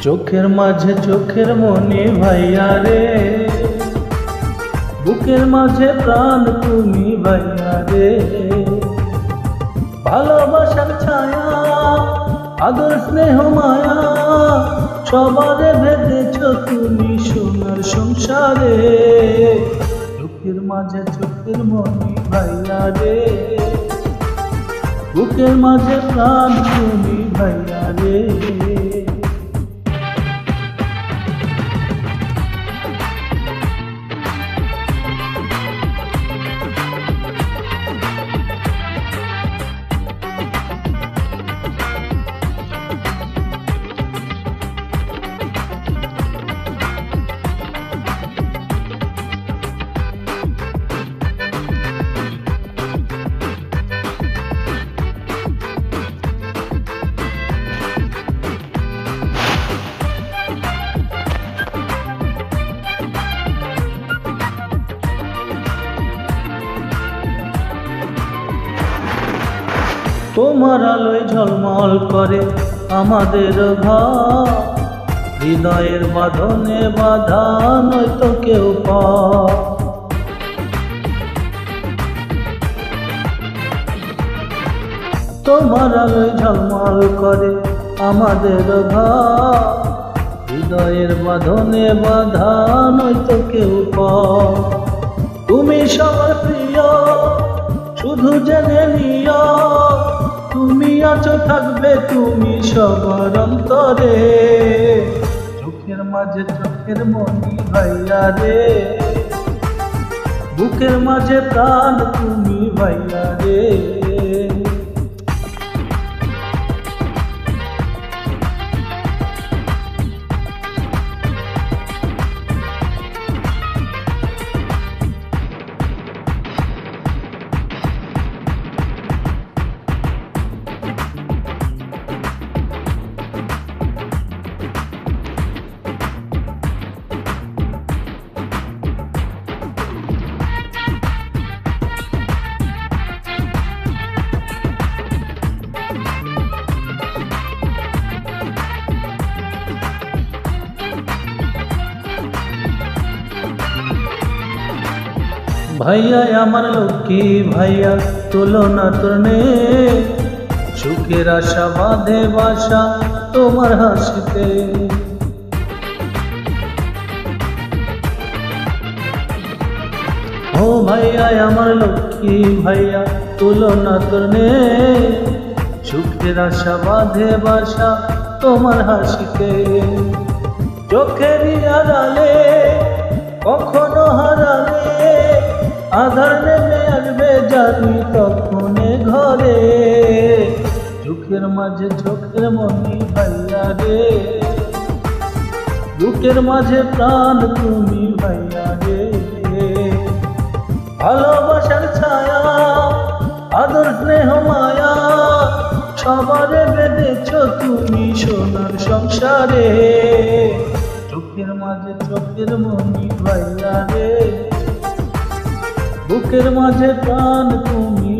চোখের মাঝে চোখের মনি ভাইয়া রে, বুকের মাঝে প্রাণ তুমি ভাইয়া রে। ভালোবাসার ছায়া, আদর স্নেহ মায়া, সবারে বেঁধেছ তুমি সোনার সংসারে। চোখের মাঝে চোখের মনি ভাইয়া রে, বুকের মাঝে প্রাণ তুমি ভাইয়া রে। তোমার আলোয় ঝলমল করে আমাদের ঘর, হৃদয়ের বাঁধনে বাঁধা নয়তো কেউ পার। তোমার আলোয় ঝলমল করে আমাদের ঘর, হৃদয়ের বাঁধনে বাঁধা নয়তো কেউ পার। তুমি সবার প্রিয় শুধু জেনে নিও, তুমি আছো থাকবে তুমি সবার অন্তরে। চোখের মাঝে চোখের মনি ভাইয়া রে, বুকের মাঝে প্রাণ তুমি ভাইয়া রে। ভাইয়া আমার লক্ষ্মী ভাইয়া, তুলনা তোর নেই, সুখের আশা বাঁধে বাসা তোমার হাসিতে। ও ভাইয়া আমার লক্ষ্মী ভাইয়া, তুলনা তোর নেই, সুখের আশা বাঁধে বাসা তোমার হাসিতে। চোখেরই আড়ালে কখনো হারালে, আধার নেমে আসবে জানি তখনে ঘরে। চোখের মাঝে চোখের মনি ভাইয়া রে, বুকের মাঝে প্রাণ তুমি ভাইয়া রে। ভালোবাসার ছায়া, আদর স্নেহ মায়া, সবারে বেঁধেছ তুমি সোনার সংসারে। চোখের মাঝে চোখের মনি ভাইয়া রে, বুকের মাঝে প্রাণ তুমি